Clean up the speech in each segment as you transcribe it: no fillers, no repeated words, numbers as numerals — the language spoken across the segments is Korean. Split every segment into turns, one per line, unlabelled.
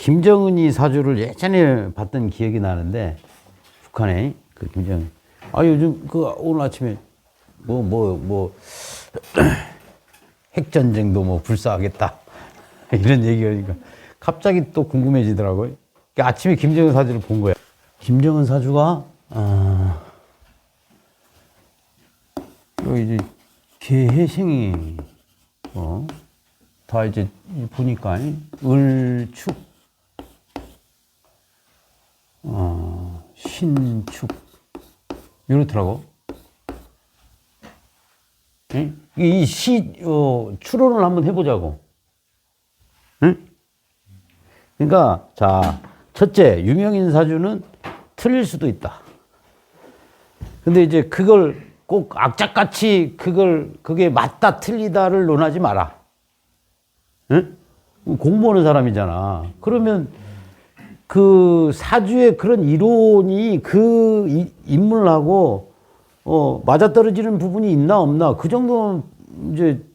김정은이 사주를 예전에 봤던 기억이 나는데, 북한에 그 김정은. 아, 요즘 그 오늘 아침에 핵전쟁도 뭐 불사하겠다. 이런 얘기하니까 갑자기 또 궁금해지더라고요. 그러니까 아침에 김정은 사주를 본 거야. 김정은 사주가, 여기 이제 개해생이, 다 이제 보니까, 을축, 신축, 이렇더라고. 이 추론을 한번 해보자고. 응? 그러니까, 자, 첫째, 유명인 사주는 틀릴 수도 있다. 근데 이제 그걸 꼭 악착같이 그게 맞다, 틀리다를 논하지 마라. 응? 공부하는 사람이잖아. 그러면 그 사주의 그런 이론이 그 인물하고 맞아떨어지는 부분이 있나 없나 그 정도는 이제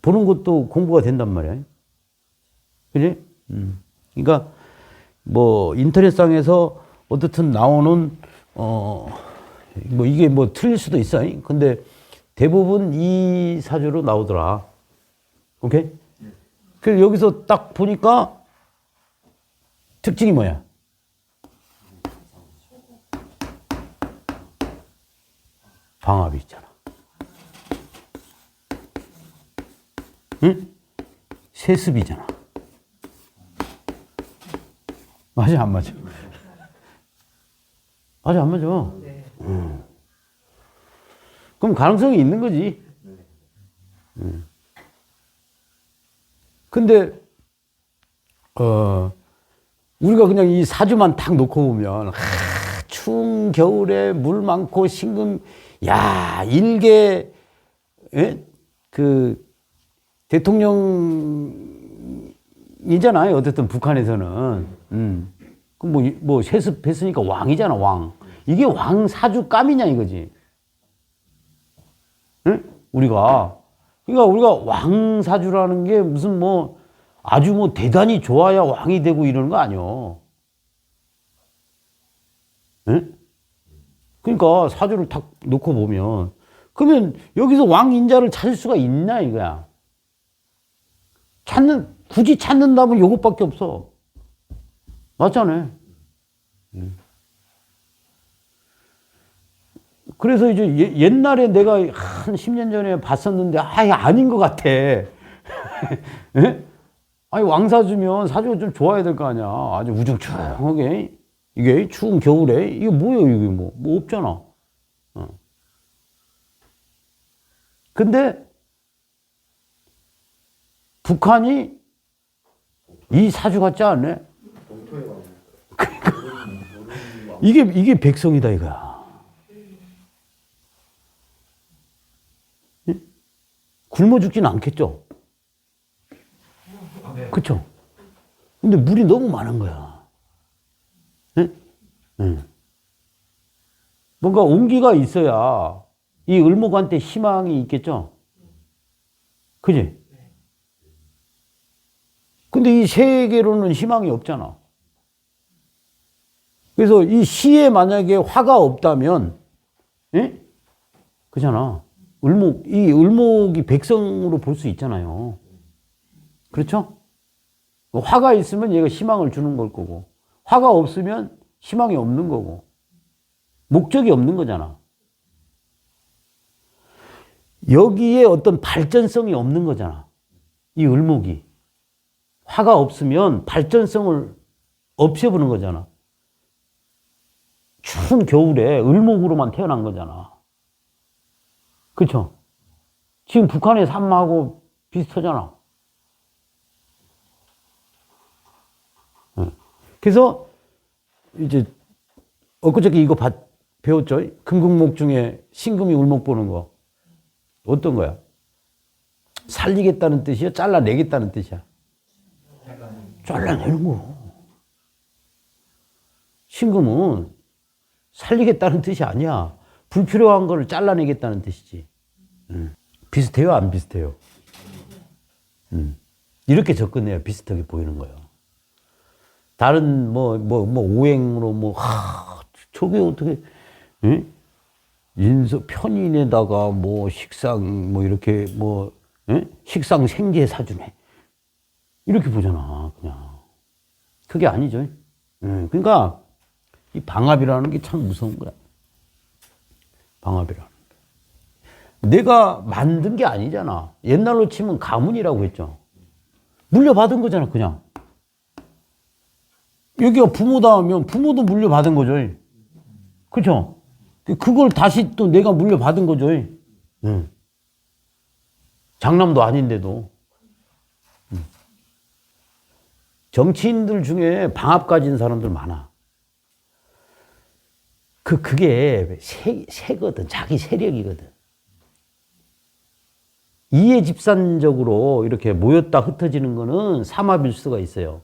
보는 것도 공부가 된단 말이야. 그지? 그러니까 뭐 인터넷상에서 어떻든 나오는 뭐 이게 뭐 틀릴 수도 있어. 근데 대부분 이 사주로 나오더라. 오케이? 그래서 여기서 딱 보니까 특징이 뭐야? 방압이 있잖아. 응? 세습이잖아. 맞아, 안 맞아? 맞아, 안 맞아? 네. 그럼 가능성이 있는 거지. 근데, 우리가 그냥 이 사주만 딱 놓고 보면, 추운 겨울에 물 많고 신금, 야, 일개, 대통령이잖아요. 어쨌든 북한에서는. 그럼 뭐 세습했으니까 왕이잖아, 왕. 이게 왕 사주 깜이냐 이거지. 응? 그러니까 우리가 왕 사주라는 게 무슨 뭐 아주 뭐 대단히 좋아야 왕이 되고 이러는 거 아니요. 응? 그러니까 사주를 딱 놓고 보면 그러면 여기서 왕 인자를 찾을 수가 있냐 이거야. 굳이 찾는다면 요것밖에 없어. 맞잖아요. 그래서 이제 옛날에 내가 한 10년 전에 봤었는데, 아닌 것 같아. 아니, 왕사주면 사주가 좀 좋아야 될 거 아니야. 아주 우중충하게. 이게 추운 겨울에, 이게 뭐예요, 이게 뭐 없잖아. 근데, 북한이 이 사주 같지 않네? 그러니까, 이게 백성이다, 이거야. 굶어 죽진 않겠죠? 그쵸? 근데 물이 너무 많은 거야. 뭔가 온기가 있어야 이 을목한테 희망이 있겠죠? 그지? 근데 이 세계로는 희망이 없잖아. 그래서 이 시에 만약에 화가 없다면, 그잖아. 이 을목이 백성으로 볼 수 있잖아요. 그렇죠? 화가 있으면 얘가 희망을 주는 걸 거고, 화가 없으면 희망이 없는 거고, 목적이 없는 거잖아. 여기에 어떤 발전성이 없는 거잖아. 이 을목이. 화가 없으면 발전성을 없애보는 거잖아. 추운 겨울에 을목으로만 태어난 거잖아. 그쵸? 지금 북한의 삶하고 비슷하잖아. 그래서 이제 엊그저께 이거 배웠죠? 금극목 중에 신금이 을목 보는 거. 어떤 거야? 살리겠다는 뜻이야? 잘라내겠다는 뜻이야? 잘라내는 거. 신금은 살리겠다는 뜻이 아니야. 불필요한 걸 잘라내겠다는 뜻이지. 비슷해요? 안 비슷해요? 이렇게 접근해야 비슷하게 보이는 거예요. 다른 오행으로 저게 어떻게, 예? 편인에다가 식상, 이렇게 예? 식상 생제 사주네. 이렇게 보잖아, 그냥. 그게 아니죠. 예. 그러니까, 이 방합이라는 게 참 무서운 거야. 방합이라는 게. 내가 만든 게 아니잖아. 옛날로 치면 가문이라고 했죠. 물려받은 거잖아, 그냥. 여기가 부모다 하면 부모도 물려받은 거죠. 그렇죠? 그걸 다시 또 내가 물려받은 거죠. 장남도 아닌데도. 정치인들 중에 방합 가진 사람들 많아. 그게 세거든. 자기 세력이거든. 이해집산적으로 이렇게 모였다 흩어지는 거는 삼합일 수가 있어요.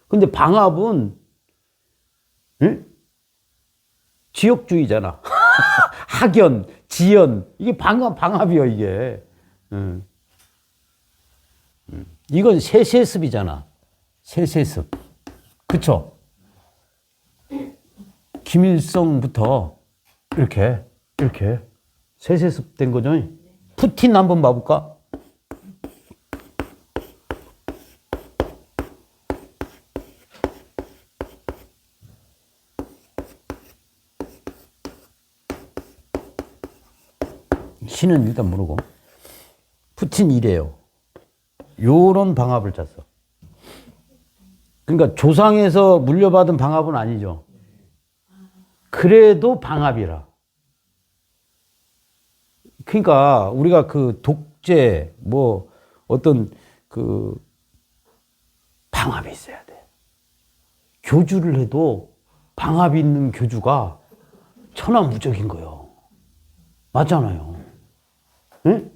근데 방합은, 응? 지역주의잖아. 학연, 지연. 이게 방합이야, 이게. 이건 세세습이잖아. 세세습. 그쵸? 김일성부터 이렇게 세세습 된 거죠. 푸틴 한번 봐볼까? 신은 일단 모르고. 푸틴 이래요. 요런 방합을 짰어. 그러니까 조상에서 물려받은 방합은 아니죠. 그래도 방합이라. 그러니까 우리가 그 독재 어떤 그 방합이 있어야 돼. 교주를 해도 방합이 있는 교주가 천하무적인 거예요. 맞잖아요. 응?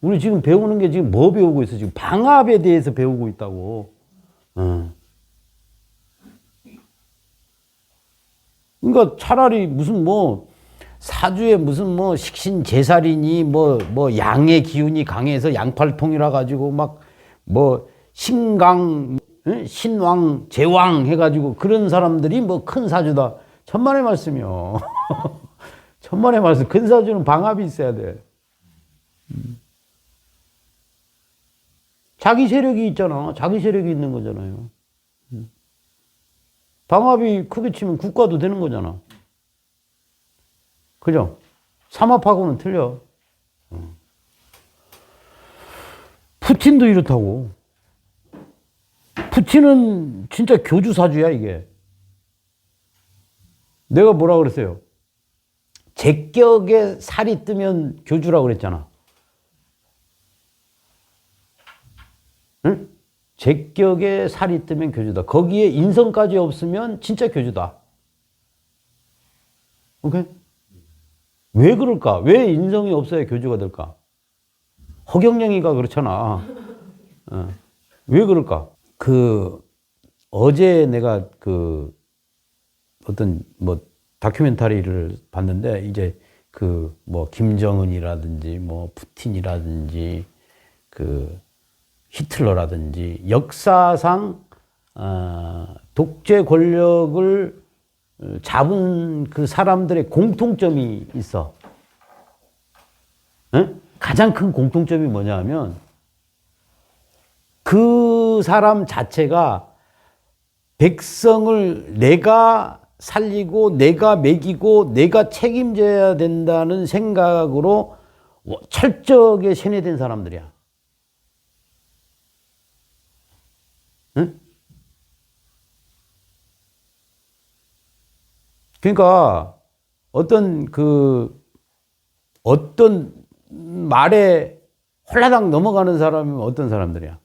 우리 지금 배우는 게 지금 뭐 배우고 있어? 지금 방합에 대해서 배우고 있다고. 응. 그러니까 차라리 무슨 사주에 무슨 식신제살이니 양의 기운이 강해서 양팔통이라 가지고 신강, 신왕, 제왕 해가지고 그런 사람들이 큰 사주다. 천만의 말씀이요. 천만의 말씀. 큰 사주는 방합이 있어야 돼. 자기 세력이 있잖아. 자기 세력이 있는 거잖아요. 방합이 크게 치면 국가도 되는 거잖아. 그죠? 삼합하고는 틀려. 푸틴도 이렇다고. 푸틴은 진짜 교주사주야, 이게. 내가 뭐라 그랬어요? 제격에 살이 뜨면 교주라고 그랬잖아. 응? 제격에 살이 뜨면 교주다. 거기에 인성까지 없으면 진짜 교주다. 오케이? 왜 그럴까? 왜 인성이 없어야 교주가 될까? 허경영이가 그렇잖아. 왜 그럴까? 어제 내가 어떤 다큐멘터리를 봤는데, 이제 김정은이라든지 푸틴이라든지 히틀러라든지 역사상 독재 권력을 잡은 그 사람들의 공통점이 있어. 응? 가장 큰 공통점이 뭐냐면 그 사람 자체가 백성을 내가 살리고 내가 먹이고 내가 책임져야 된다는 생각으로 철저하게 세뇌된 사람들이야. 응? 그러니까 어떤 말에 홀라당 넘어가는 사람이 어떤 사람들이야?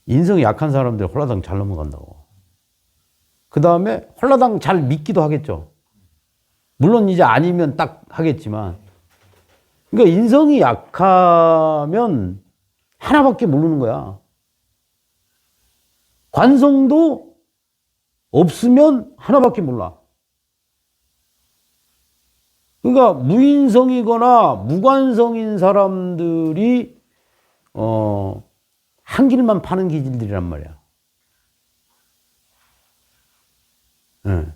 인성이 약한 사람들이 홀라당 잘 넘어간다고. 그 다음에 홀라당 잘 믿기도 하겠죠. 물론 이제 아니면 딱 하겠지만. 그러니까 인성이 약하면 하나밖에 모르는 거야. 관성도 없으면 하나밖에 몰라. 그러니까 무인성이거나 무관성인 사람들이 한 길만 파는 기질들이란 말이야. 예.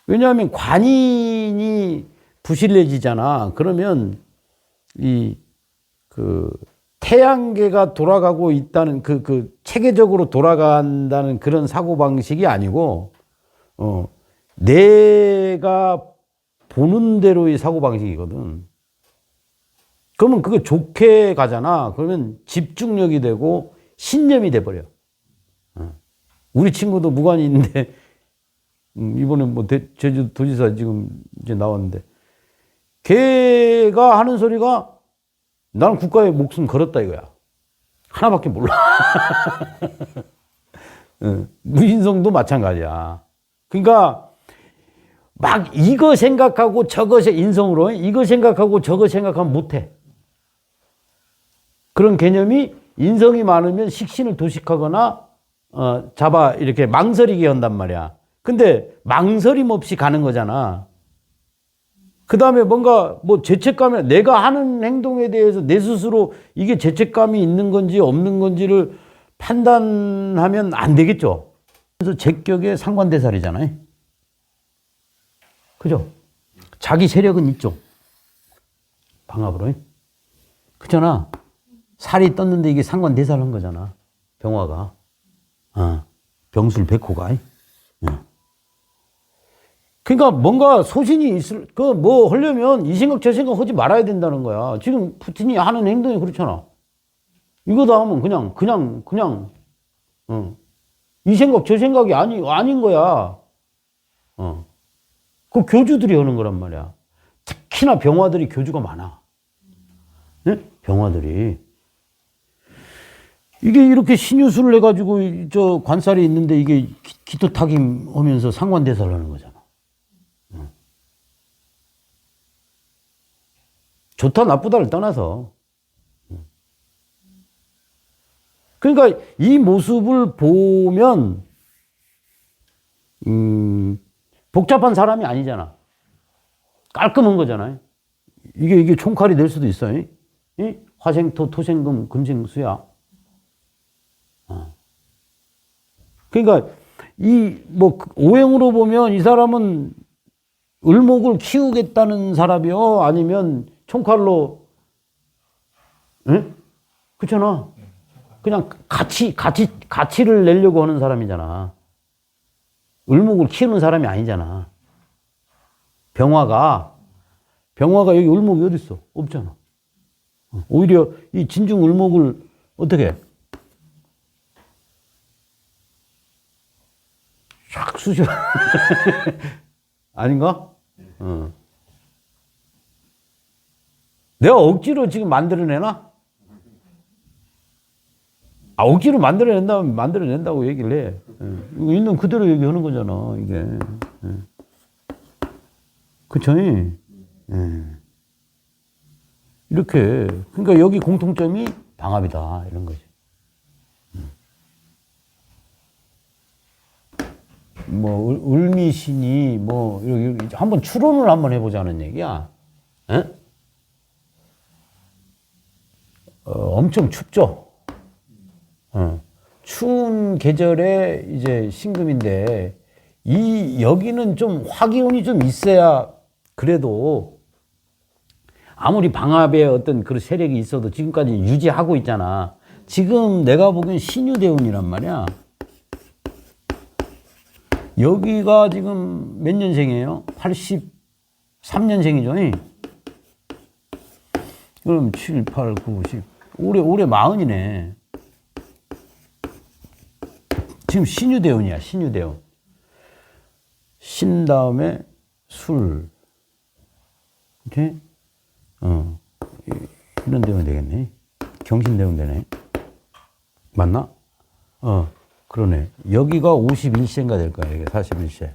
왜냐하면 관인이 부실해지잖아. 그러면 태양계가 돌아가고 있다는 체계적으로 돌아간다는 그런 사고방식이 아니고, 내가 보는 대로의 사고방식이거든. 그러면 그거 좋게 가잖아. 그러면 집중력이 되고 신념이 돼버려. 우리 친구도 무관이 있는데, 이번에 뭐 제주 도지사 지금 이제 나왔는데, 걔가 하는 소리가 나는 국가에 목숨 걸었다 이거야. 하나밖에 몰라. 무인성도 마찬가지야. 그러니까 막 이거 생각하고 저거 인성으로 이거 생각하고 저거 생각하면 못해. 그런 개념이 인성이 많으면 식신을 도식하거나 잡아 이렇게 망설이게 한단 말이야. 근데 망설임 없이 가는 거잖아. 그 다음에 뭔가 뭐 죄책감이, 내가 하는 행동에 대해서 내 스스로 이게 죄책감이 있는 건지 없는 건지를 판단하면 안 되겠죠. 그래서 제격의 상관대살이잖아요. 그죠? 자기 세력은 있죠. 방압으로. 그잖아. 살이 떴는데 이게 상관대살한 거잖아. 병화가. 병술 백호가. 그러니까 뭔가 소신이 뭐 하려면 이 생각 저 생각 하지 말아야 된다는 거야. 지금 푸틴이 하는 행동이 그렇잖아. 이거다 하면 그냥, 이 생각 저 생각이 아닌 거야. 그 교주들이 하는 거란 말이야. 특히나 병화들이 교주가 많아. 네? 병화들이. 이게 이렇게 신유술을 해가지고 저 관살이 있는데 이게 기토탁임 하면서 상관대사를 하는 거잖아. 좋다 나쁘다를 떠나서. 그러니까 이 모습을 보면 복잡한 사람이 아니잖아. 깔끔한 거잖아요. 이게 총칼이 될 수도 있어요. 화생토 토생금 금생수야. 그러니까 뭐 오행으로 보면 이 사람은 을목을 키우겠다는 사람이요, 아니면 총칼로, 그렇잖아. 그냥 가치를 내려고 하는 사람이잖아. 을목을 키우는 사람이 아니잖아. 병화가 여기 을목이 어디 있어? 없잖아. 오히려 이 진중 을목을 어떻게 해? 샥 쑤셔. 아닌가? 내가 억지로 지금 만들어내나? 억지로 만들어낸다면 만들어낸다고 얘기를 해. 있는 그대로 얘기하는 거잖아, 이게. 그쵸? 이렇게. 그러니까 여기 공통점이 방압이다, 이런 거지. 뭐, 을미신이, 뭐, 이렇게 한번 추론을 한번 해보자는 얘기야. 에? 엄청 춥죠? 추운 계절에 이제 신금인데, 여기는 좀 화기운이 좀 있어야 그래도 아무리 방압에 어떤 그런 세력이 있어도 지금까지 유지하고 있잖아. 지금 내가 보기엔 신유대운이란 말이야. 여기가 지금 몇 년생이에요? 83년생이죠? 그럼 7, 8, 9, 10. 올해 40이네. 지금 신유대운이야, 신유대운. 신 다음에 술. 이렇게? 이런 대운 되겠네. 경신대운 되네. 맞나? 그러네. 여기가 51세인가 될 거야, 이게 41세.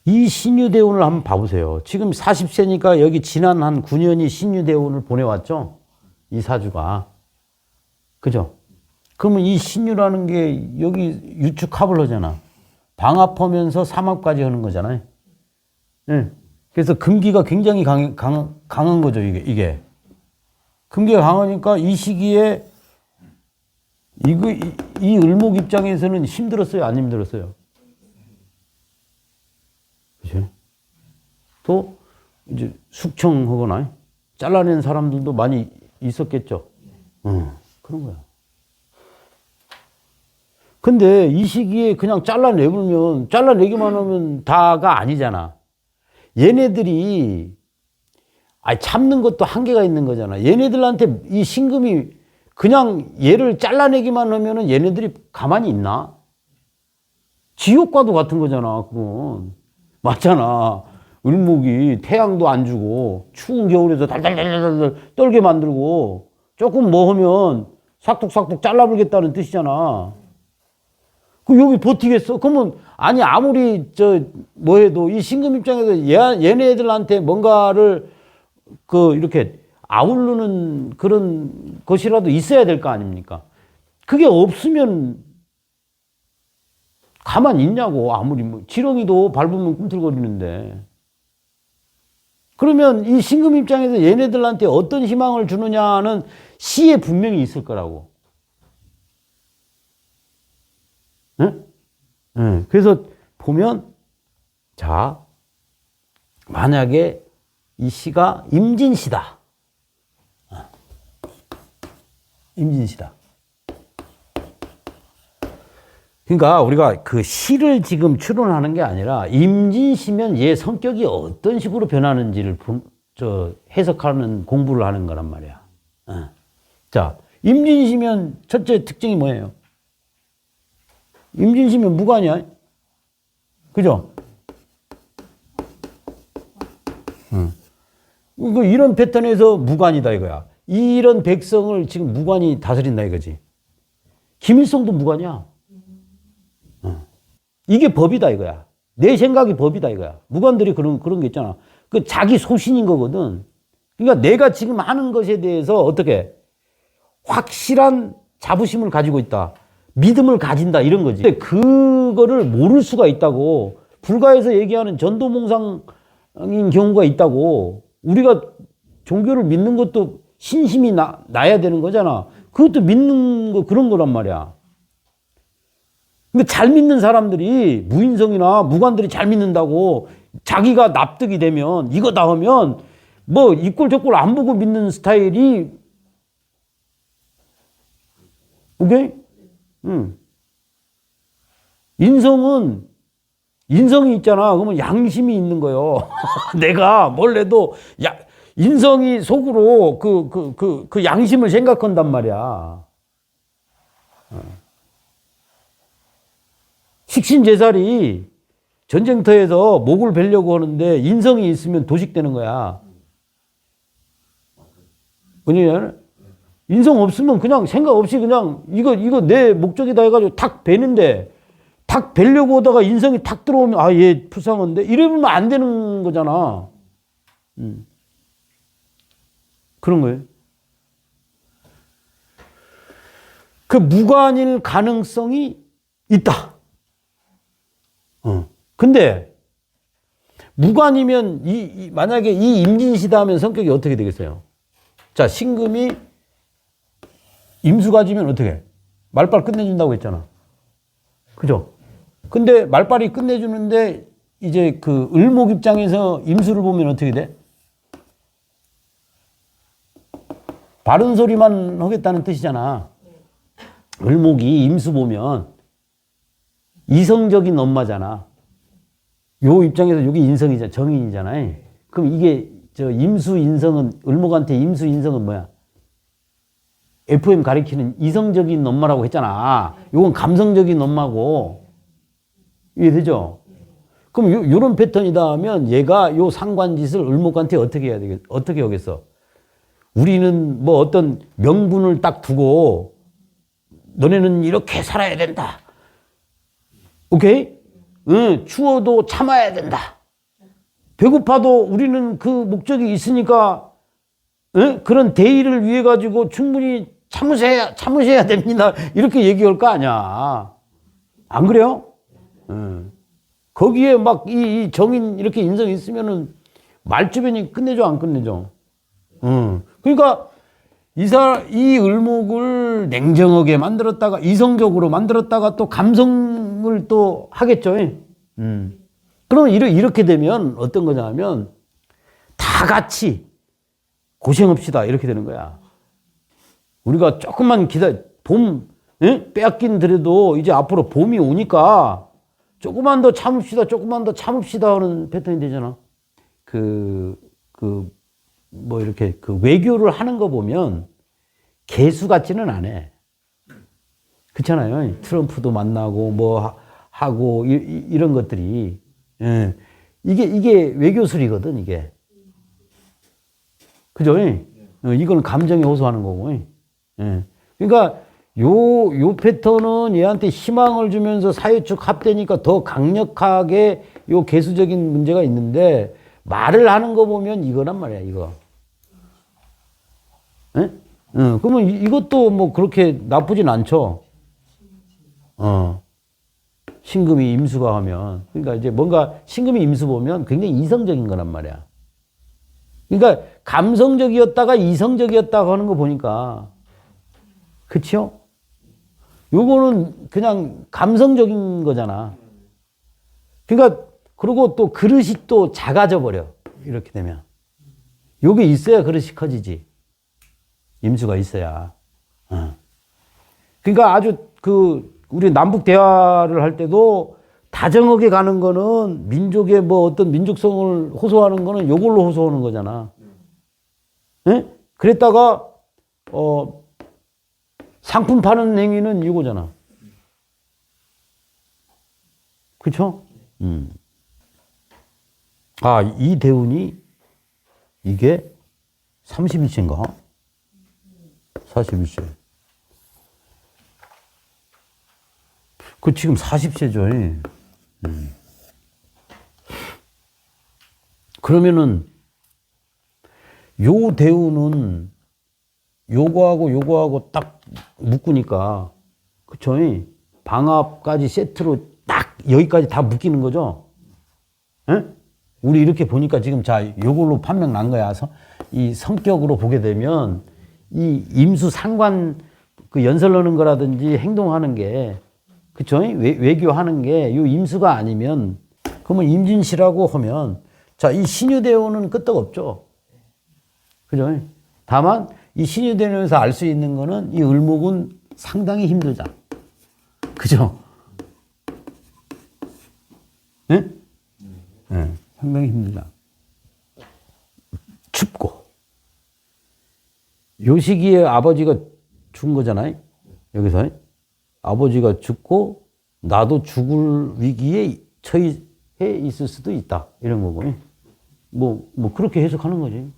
이 신유대운을 한번 봐보세요. 지금 40세니까 여기 지난 한 9년이 신유대운을 보내왔죠? 이 사주가. 그죠? 그러면 이 신유라는 게 여기 유축합을 하잖아. 방합하면서 삼합까지 하는 거잖아요. 네. 그래서 금기가 굉장히 강한 거죠, 이게. 금기가 강하니까 이 시기에 이 을목 입장에서는 힘들었어요? 안 힘들었어요? 그치? 또, 이제 숙청하거나 잘라낸 사람들도 많이 있었겠죠? 그런 거야. 근데 이 시기에 그냥 잘라내기만 하면 다가 아니잖아. 얘네들이, 참는 것도 한계가 있는 거잖아. 얘네들한테 이 신금이 그냥 얘를 잘라내기만 하면은 얘네들이 가만히 있나? 지옥과도 같은 거잖아, 그건. 맞잖아. 을목이 태양도 안 주고, 추운 겨울에도 달달달달 떨게 만들고, 조금 뭐 하면 삭둑삭둑 잘라버리겠다는 뜻이잖아. 그 여기 버티겠어? 그러면, 아무리 뭐 해도 이 신금 입장에서 얘네들한테 뭔가를 이렇게 아우르는 그런 것이라도 있어야 될 거 아닙니까? 그게 없으면 가만히 있냐고. 아무리 지렁이도 밟으면 꿈틀거리는데. 그러면 이 신금 입장에서 얘네들한테 어떤 희망을 주느냐는 시에 분명히 있을 거라고. 응? 응. 그래서 보면, 자, 만약에 이 시가 임진시다. 임진시다. 그러니까 우리가 그 시를 지금 추론하는 게 아니라 임진시면 얘 성격이 어떤 식으로 변하는지를 해석하는 공부를 하는 거란 말이야. 자, 임진시면 첫째 특징이 뭐예요? 임진시면 무관이야. 그죠? 이런 패턴에서 무관이다 이거야. 이런 백성을 지금 무관이 다스린다 이거지. 김일성도 무관이야. 이게 법이다 이거야. 내 생각이 법이다 이거야. 무관들이 그런 게 있잖아. 그 자기 소신인 거거든. 그러니까 내가 지금 하는 것에 대해서 어떻게 확실한 자부심을 가지고 있다. 믿음을 가진다 이런 거지. 근데 그거를 모를 수가 있다고. 불가에서 얘기하는 전도몽상인 경우가 있다고. 우리가 종교를 믿는 것도 신심이 나야 되는 거잖아. 그것도 믿는 거 그런 거란 말이야. 근데 잘 믿는 사람들이 무인성이나 무관들이 잘 믿는다고 자기가 납득이 되면 이거다 하면 뭐 이꼴 저꼴 안 보고 믿는 스타일이 오케이? 인성이 있잖아. 그러면 양심이 있는 거요. 내가 뭘 해도 인성이 속으로 그 양심을 생각한단 말이야. 식신제살이 전쟁터에서 목을 베려고 하는데 인성이 있으면 도식되는 거야. 왜냐면 인성 없으면 그냥 생각 없이 그냥 이거 내 목적이다 해가지고 탁 베는데 탁 베려고 하다가 인성이 탁 들어오면 얘 불쌍한데 이러면 안 되는 거잖아. 그런 거예요. 그 무관일 가능성이 있다. 근데 무관이면 만약에 이 임진시다 하면 성격이 어떻게 되겠어요? 자, 신금이 임수 가지면 어떻게? 말빨 끝내준다고 했잖아. 그죠? 근데 말빨이 끝내주는데 이제 그 을목 입장에서 임수를 보면 어떻게 돼? 바른 소리만 하겠다는 뜻이잖아. 을목이 임수 보면 이성적인 엄마잖아. 요 입장에서 여기 인성이잖아. 정인이잖아요. 그럼 이게 임수 인성은 을목한테 임수 인성은 뭐야? FM 가리키는 이성적인 엄마라고 했잖아. 요건 감성적인 엄마고. 이해되죠? 그럼 요런 패턴이다 하면 얘가 요 상관짓을 을목한테 어떻게 해야 되겠어? 어떻게 하겠어? 우리는 뭐 어떤 명분을 딱 두고 너네는 이렇게 살아야 된다. 오케이? 추워도 참아야 된다. 배고파도 우리는 그 목적이 있으니까 그런 대의를 위해 가지고 충분히 참으셔야 됩니다. 이렇게 얘기할 거 아니야. 안 그래요? 거기에 막 이 정인 이렇게 인성이 있으면은 말주변이 끝내줘 안 끝내줘? 그러니까 이 을목을 냉정하게 만들었다가 이성적으로 만들었다가 또 감성을 또 하겠죠. 그럼 이렇게 되면 어떤 거냐면 다 같이 고생합시다 이렇게 되는 거야. 우리가 조금만 빼앗긴 더라도 이제 앞으로 봄이 오니까 조금만 더 참읍시다, 조금만 더 참읍시다 하는 패턴이 되잖아. 이렇게 외교를 하는 거 보면 개수 같지는 않아. 그렇잖아요. 트럼프도 만나고 뭐 하고 이런 것들이. 예. 이게 외교술이거든, 이게. 그죠? 이건 감정에 호소하는 거고. 예. 그러니까 요 패턴은 얘한테 희망을 주면서 사회축 합되니까 더 강력하게 요 개수적인 문제가 있는데 말을 하는 거 보면 이거란 말이야, 이거. 예? 그러면 이것도 뭐 그렇게 나쁘진 않죠. 신금이 임수가 하면. 그러니까 이제 뭔가 신금이 임수 보면 굉장히 이성적인 거란 말이야. 그러니까 감성적이었다가 이성적이었다고 하는 거 보니까. 그쵸? 요거는 그냥 감성적인 거잖아. 그러니까, 그리고 또 그릇이 또 작아져 버려. 이렇게 되면. 요게 있어야 그릇이 커지지. 임수가 있어야. 그러니까 아주 우리 남북 대화를 할 때도 다정하게 가는 거는 민족의 뭐 어떤 민족성을 호소하는 거는 요걸로 호소하는 거잖아. 예? 그랬다가, 상품 파는 행위는 이거잖아. 그쵸? 이 대운이 이게 31세인가? 41세. 지금 40세죠. 그러면은 요 대운은 요거하고 딱 묶으니까, 그쵸? 방합까지 세트로 딱 여기까지 다 묶이는 거죠? 예? 우리 이렇게 보니까 지금 요걸로 판명 난 거야. 이 성격으로 보게 되면 이 임수 상관 연설 넣는 거라든지 행동하는 게, 그쵸? 외교하는 게 요 임수가 아니면, 그러면 임진시라고 하면, 이 신유대운은 끄떡없죠. 그죠? 다만, 이 신유대운에서 알 수 있는 거는 이 을목은 상당히 힘들다. 그죠? 네? 네, 상당히 힘들다. 춥고. 요 시기에 아버지가 죽은 거잖아요. 여기서. 아버지가 죽고 나도 죽을 위기에 처해 있을 수도 있다. 이런 거고. 뭐 그렇게 해석하는 거지.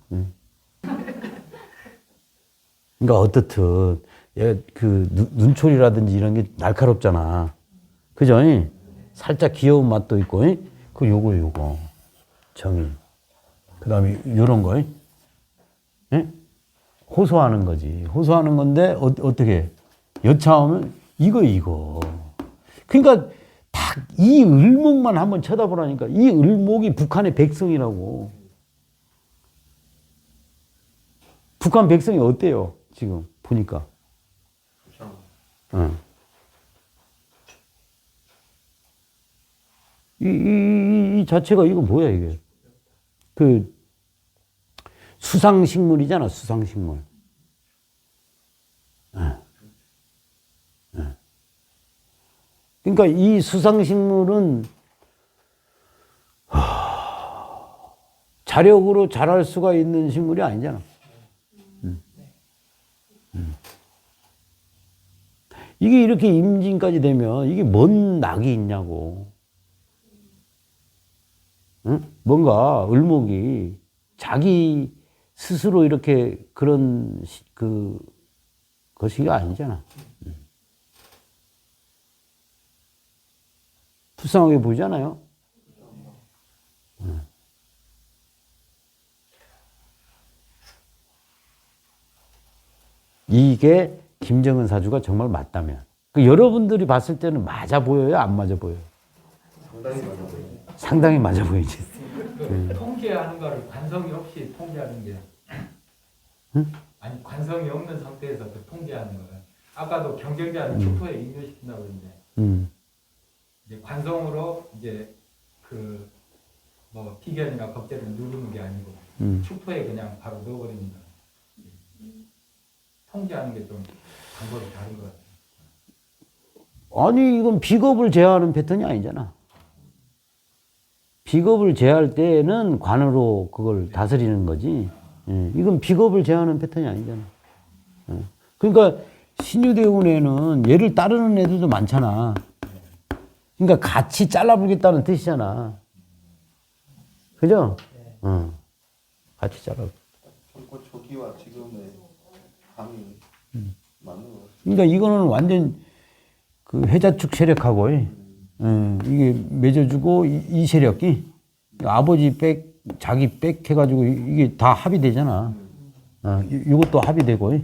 그러니까 어떻든 눈초리라든지 이런 게 날카롭잖아. 그죠? 살짝 귀여운 맛도 있고. 요거 정의. 그다음에 요런 거. 호소하는 거지. 호소하는 건데 어떻게 여차하면 이거. 그러니까 딱 이 을목만 한번 쳐다보라니까. 이 을목이 북한의 백성이라고. 북한 백성이 어때요? 지금 보니까. 이 자체가 이거 뭐야 이게? 수상식물이잖아, 수상식물. 그러니까 이 수상식물은 자력으로 자랄 수가 있는 식물이 아니잖아. 이게 이렇게 임진까지 되면 이게 뭔 낙이 있냐고. 뭔가 을목이 자기 스스로 이렇게 그런 것이 아니잖아. 불쌍하게 보이잖아요. 이게 김정은 사주가 정말 맞다면. 여러분들이 봤을 때는 맞아 보여요? 안 맞아 보여요?
상당히 맞아 보여요.
상당히 맞아 보이지.
통계하는 거를 관성이 없이 통계하는 게.
응?
아니 관성이 없는 상태에서 그 통제하는 거는 아까도 경쟁자를 축토에 인도시킨다고 그러는데 이제 관성으로 이제 그 뭐 피견이나 겁제를 누르는 게 아니고 축토에 그냥 바로 넣어버리는 거예요. 통제하는 게 좀 방법이 다른 것 같아요.
아니, 이건 비겁을 제어하는 패턴이 아니잖아. 비겁을 제어할 때는 관으로 그걸 다스리는 거지. 이건 비겁을 제어하는 패턴이 아니잖아. 그러니까 신유대운에는 얘를 따르는 애들도 많잖아. 그러니까 같이 잘라보겠다는 뜻이잖아. 그죠? 같이 잘라.
결코 초기와 지금의 감이 맞는 것 같아요.
그러니까 이거는 완전 그 해자축 세력하고, 이게 맺어주고 이 세력이 아버지 백, 자기 백 해가지고 이게 다 합의되잖아. 이것도 합의되고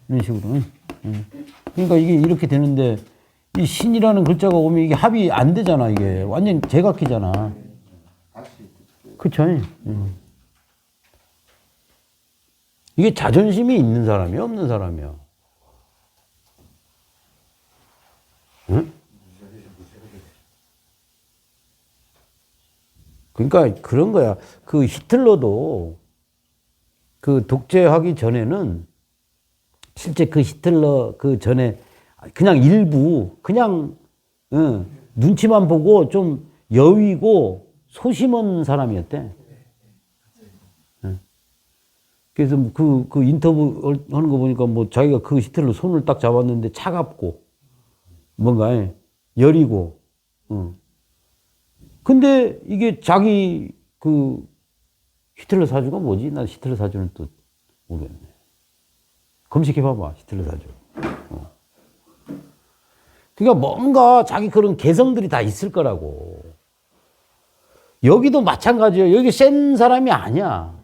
이런 식으로. 그러니까 이게 이렇게 되는데 이 신이라는 글자가 오면 이게 합의 안 되잖아. 이게 완전 제각기잖아.
다시
그쵸? 이게 자존심이 있는 사람이야, 없는 사람이야? 응? 그러니까 그런 거야. 그 히틀러도 그 독재하기 전에는 실제 그 히틀러 그 전에 그냥 일부 그냥 눈치만 보고 좀 여위고 소심한 사람이었대. 그래서 그 인터뷰 하는 거 보니까 뭐 자기가 그 히틀러 손을 딱 잡았는데 차갑고 뭔가 여리고. 근데 이게 자기 그 히틀러 사주가 뭐지? 난 히틀러 사주는 또 모르겠네. 검색해봐봐, 히틀러 사주. 그러니까 뭔가 자기 그런 개성들이 다 있을 거라고. 여기도 마찬가지예요. 여기 센 사람이 아니야.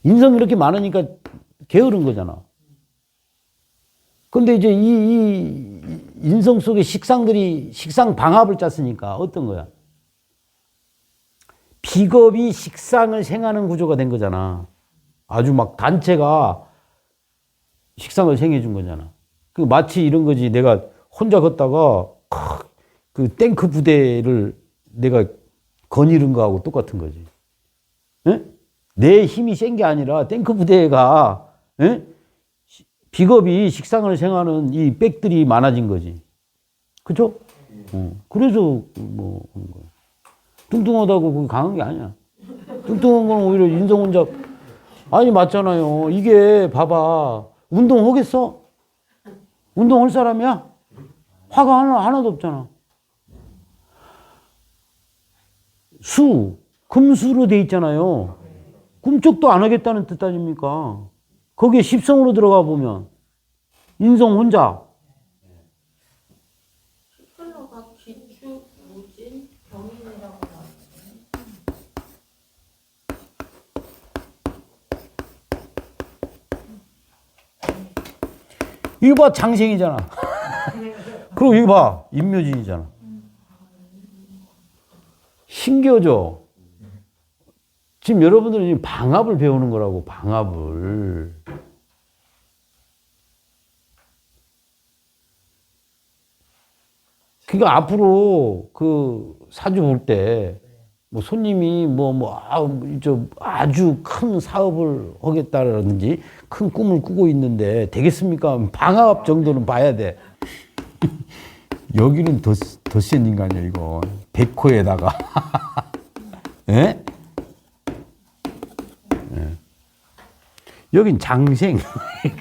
인성이 이렇게 많으니까 게으른 거잖아. 근데 이제 이 인성 속에 식상들이 식상 방합을 짰으니까 어떤 거야? 비겁이 식상을 생하는 구조가 된 거잖아. 아주 막 단체가 식상을 생해 준 거잖아. 그 마치 이런 거지. 내가 혼자 걷다가 그 탱크 부대를 내가 거니른 거하고 똑같은 거지. 에? 내 힘이 센 게 아니라 탱크 부대가 비겁이 식상을 생하는 이 백들이 많아진 거지. 그죠? 그래서 뭐 하는 거야. 뚱뚱하다고 그게 강한 게 아니야. 뚱뚱한 건 오히려 인성 혼자 아니 맞잖아요. 이게 봐봐. 운동하겠어? 운동할 사람이야? 화가 하나도 없잖아. 금수로 돼 있잖아요. 꿈쩍도 안 하겠다는 뜻 아닙니까? 거기에 십성으로 들어가 보면 인성 혼자.
히틀러가 기축, 무진, 병인이라고 나왔어요.
이거 봐, 장생이잖아. 그리고 이거 봐, 임묘진이잖아. 신기하죠? 지금 여러분들은 방합을 배우는 거라고, 방합을. 그러니까 앞으로 그 사주 볼 때, 뭐 손님이 아주 큰 사업을 하겠다라든지 큰 꿈을 꾸고 있는데 되겠습니까? 방합 정도는 봐야 돼. 여기는 더 센 인간이야, 이거. 백호에다가. 예? 예. 여긴 장생.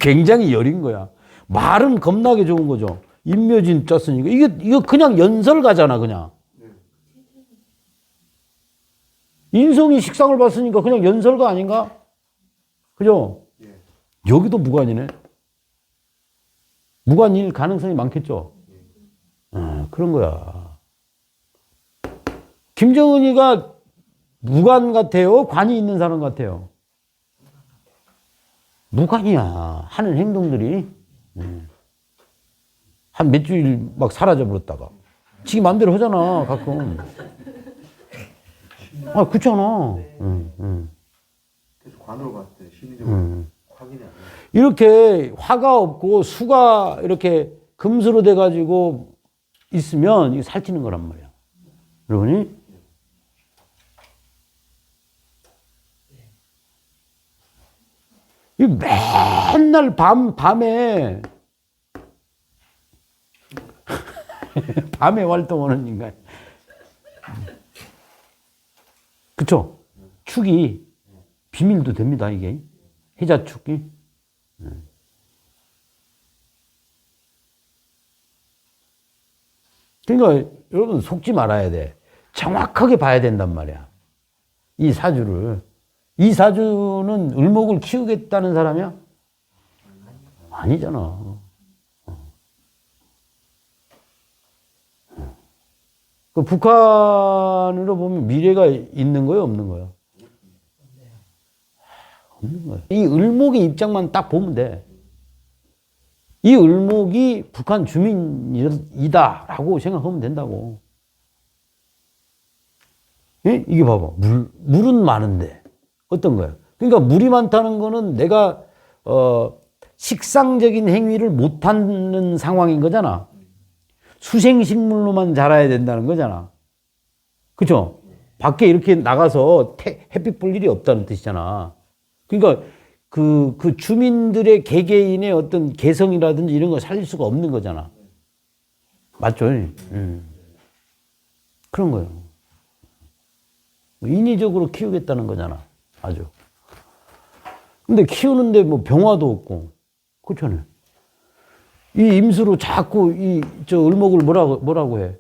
굉장히 여린 거야. 말은 겁나게 좋은 거죠. 임묘진 짰으니까. 이거 그냥 연설가잖아, 그냥. 인성이 식상을 봤으니까 그냥 연설가 아닌가? 그죠? 여기도 무관이네. 무관일 가능성이 많겠죠? 그런 거야. 김정은이가 무관 같아요? 관이 있는 사람 같아요? 무관이야. 하는 행동들이. 한 몇 주일 막 사라져 버렸다가. 지금 마음대로 하잖아, 가끔. 아, 그렇잖아.
그래서 관으로 봤을 때 심리적으로 확인이 안 돼요.
이렇게 화가 없고 수가 이렇게 금수로 돼가지고 있으면 이거 살찌는 거란 말이야. 여러분이? 이 맨날 밤에 밤에 활동하는 인간. 그쵸? 축이 비밀도 됩니다, 이게. 해자축이. 그러니까 여러분 속지 말아야 돼. 정확하게 봐야 된단 말이야. 이 사주를. 이 사주는 을목을 키우겠다는 사람이야? 아니잖아. 그 북한으로 보면 미래가 있는 거예요, 없는 거예요? 없는 거예요. 이 을목의 입장만 딱 보면 돼. 이 을목이 북한 주민이다라고 생각하면 된다고. 예? 이게 봐봐. 물은 많은데. 어떤 거예요? 그러니까 물이 많다는 거는 내가, 식상적인 행위를 못하는 상황인 거잖아. 수생식물로만 자라야 된다는 거잖아. 그죠? 밖에 이렇게 나가서 햇빛 볼 일이 없다는 뜻이잖아. 그러니까 그 주민들의 개개인의 어떤 개성이라든지 이런 걸 살릴 수가 없는 거잖아. 맞죠? 그런 거예요. 인위적으로 키우겠다는 거잖아. 아주. 근데 키우는데 뭐 병화도 없고, 그렇잖아요. 이 임수로 자꾸 저 을목을 뭐라고 해?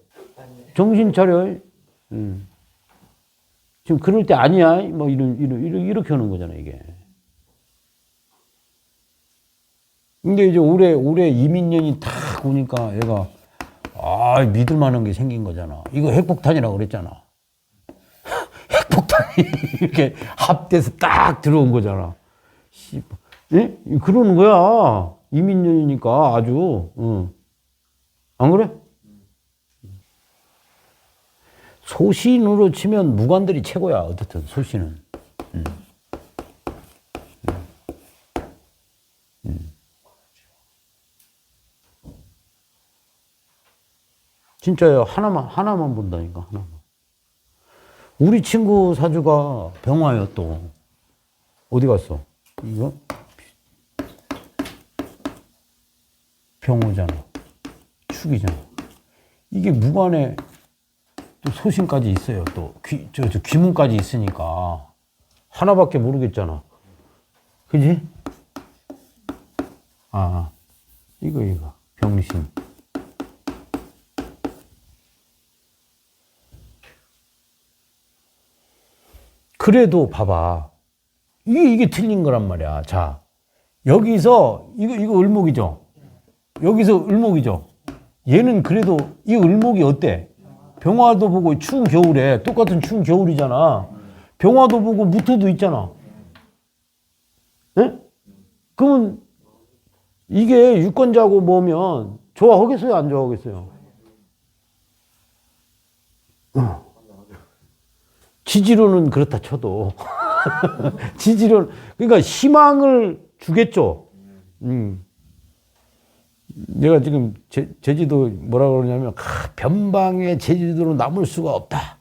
정신 차려. 지금 그럴 때 아니야. 뭐 이렇게 하는 거잖아, 이게. 근데 이제 올해 이민년이 탁 오니까 얘가, 믿을 만한 게 생긴 거잖아. 이거 핵폭탄이라고 그랬잖아. 핵폭탄이 이렇게 합돼서 딱 들어온 거잖아. 예? 그러는 거야. 이민년이니까 아주. 안 그래? 소신으로 치면 무관들이 최고야. 어떻든 소신은. 진짜요. 하나만 본다니까. 하나만. 우리 친구 사주가 병화예요. 또 어디 갔어? 이거 병호잖아. 축이잖아. 이게 무관에 또 소신까지 있어요. 또 저 귀문까지 있으니까 하나밖에 모르겠잖아. 그지? 이거 병신. 그래도 봐봐. 이게 틀린 거란 말이야. 자, 여기서 이거 을목이죠. 여기서 을목이죠. 얘는 그래도 이 을목이 어때? 병화도 보고 추운 겨울에 똑같은 추운 겨울이잖아. 병화도 보고 무토도 있잖아. 예? 그러면 이게 유권자고 뭐면 좋아하겠어요? 안 좋아하겠어요? 지지로는 그렇다 쳐도 지지로 그러니까 희망을 주겠죠. 내가 지금 제주도 뭐라고 그러냐면 변방의 제주도로 남을 수가 없다.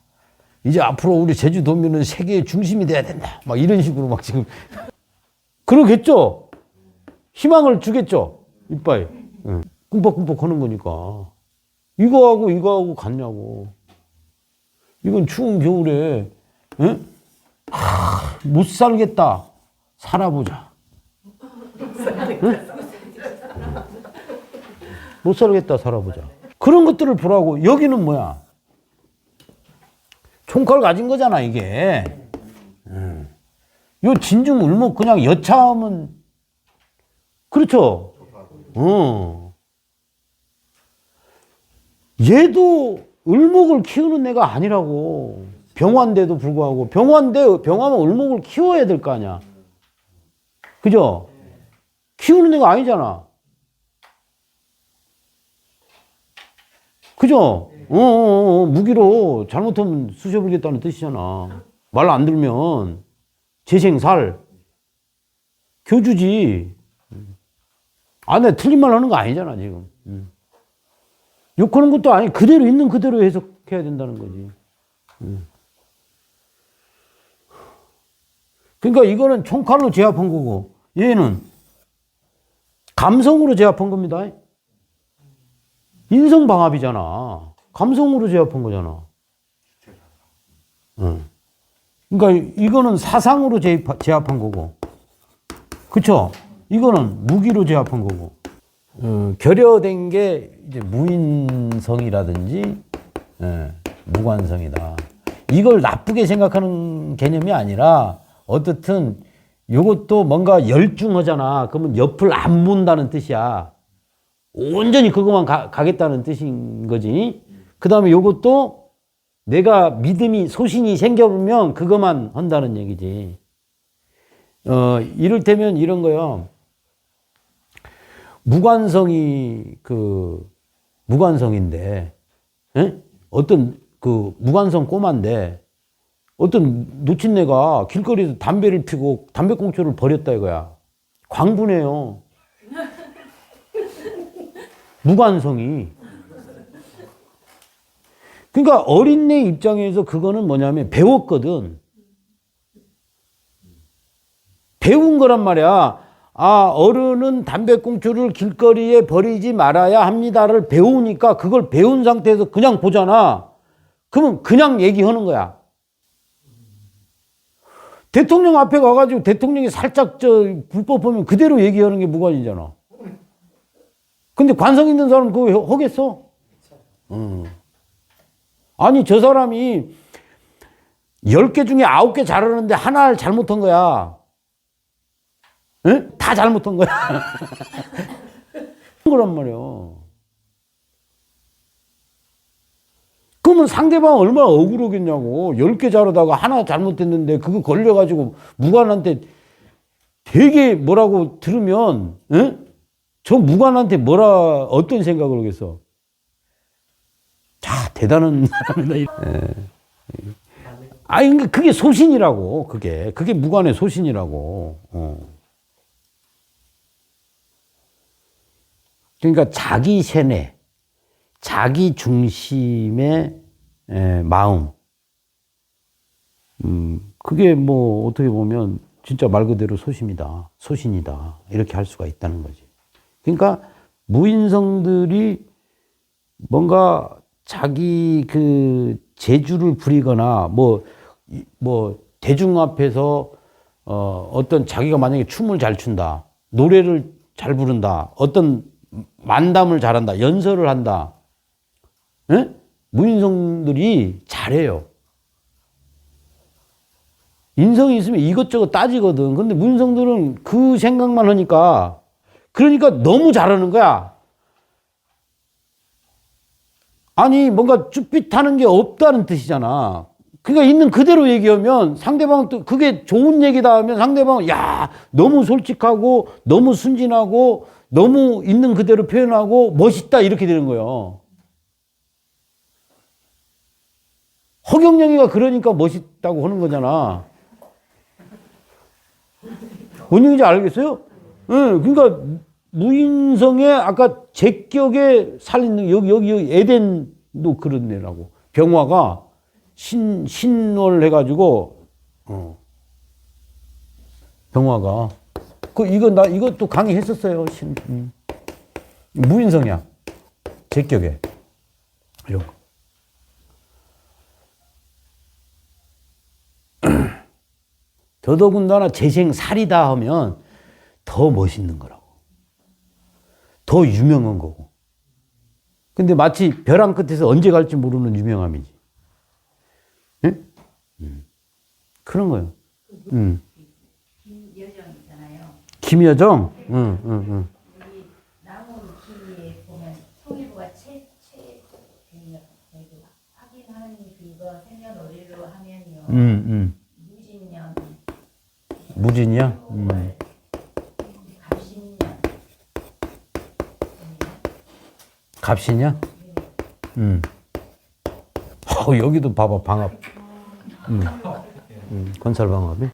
이제 앞으로 우리 제주도민은 세계의 중심이 돼야 된다. 막 이런 식으로 막 지금 그러겠죠. 희망을 주겠죠. 이빠이 꿈뻑꿈뻑 하는 거니까 이거하고 같냐고. 이건 추운 겨울에 못 살겠다. 살아보자. 못 살겠다. 살아보자. 그런 것들을 보라고. 여기는 뭐야? 총칼 가진 거잖아, 이게. 요 진중 을목 그냥 여차하면 그렇죠. 얘도 을목을 키우는 애가 아니라고. 병화인데도 불구하고. 병화면 을목을 키워야 될 거 아니야. 그죠? 키우는 애가 아니잖아. 그죠? 무기로 잘못하면 쑤셔버리겠다는 뜻이잖아. 말 안 들으면 재생살. 교주지. 내가 틀린 말 하는 거 아니잖아, 지금. 욕하는 것도 아니, 그대로 있는 그대로 해석해야 된다는 거지. 그러니까 이거는 총칼로 제압한 거고, 얘는 감성으로 제압한 겁니다. 인성방합이잖아. 감성으로 제압한 거잖아. 그러니까 이거는 사상으로 제압한 거고, 그쵸? 이거는 무기로 제압한 거고. 결여된 게 이제 무인성이라든지 무관성이다. 이걸 나쁘게 생각하는 개념이 아니라 어떻든 이것도 뭔가 열중하잖아. 그러면 옆을 안 본다는 뜻이야. 온전히 그것만 가겠다는 뜻인 거지. 그 다음에 이것도 내가 믿음이 소신이 생겨보면 그것만 한다는 얘기지. 이를테면 이런 거요. 무관성인데, 어떤 무관성 꼬마인데, 어떤 노친네가 길거리에서 담배를 피고 담배꽁초를 버렸다 이거야. 광분해요. 무관성이. 그러니까 어린애 입장에서 그거는 뭐냐면 배웠거든. 배운 거란 말이야. 어른은 담배꽁초를 길거리에 버리지 말아야 합니다를 배우니까 그걸 배운 상태에서 그냥 보잖아. 그러면 그냥 얘기하는 거야. 대통령 앞에 가가지고 대통령이 살짝 불법 보면 그대로 얘기하는 게 무관이잖아. 근데 관성 있는 사람은 그거 하겠어? 아니, 저 사람이 10개 중에 9개 잘하는데 하나를 잘못한 거야. 응? 다 잘못한 거야. 그런 말이야. 그러면 상대방 얼마나 억울하겠냐고. 10개 잘하다가 하나 잘못했는데 그거 걸려가지고 무관한테 되게 뭐라고 들으면, 응? 저 무관한테 어떤 생각을 하겠어. 자, 대단한 사람이다. 그러니까 그게 소신이라고. 그게 무관의 소신이라고. 그러니까 자기 세뇌, 자기 중심의 마음. 그게 뭐 어떻게 보면 진짜 말 그대로 소신이다. 이렇게 할 수가 있다는 거지. 그러니까 무인성들이 뭔가 자기 그 재주를 부리거나 뭐 대중 앞에서 어떤 자기가 만약에 춤을 잘 춘다, 노래를 잘 부른다, 어떤 만담을 잘한다, 연설을 한다. 에? 무인성들이 잘해요. 인성이 있으면 이것저것 따지거든. 근데 무인성들은 그 생각만 하니까, 그러니까 너무 잘하는 거야. 아니, 뭔가 쭈삣하는 게 없다는 뜻이잖아. 그러니까 있는 그대로 얘기하면 상대방은 또 그게 좋은 얘기다 하면 상대방은 야, 너무 솔직하고 너무 순진하고 너무 있는 그대로 표현하고 멋있다 이렇게 되는 거예요. 허경영이가 그러니까 멋있다고 하는 거잖아. 뭔 얘기인지 알겠어요? 응, 그러니까 무인성의 아까 제격에 살리는 여기 에덴도 그런 애라고. 병화가 신월 해가지고 병화가 이것도 강의했었어요. 무인성이야. 제격에 이런 거. 더더군다나 재생살이다 하면 더 멋있는 거라고. 더 유명한 거고. 근데 마치 벼랑 끝에서 언제 갈지 모르는 유명함이지. 응? 그런 거예요.
김여정 있잖아요.
김여정?
우리 나무 위키에 보면 통일부가 확인하는 그거 생년월일로 하면요.
무진이야? 갑신이야? 여기도 봐봐, 방압. 건설 방압이.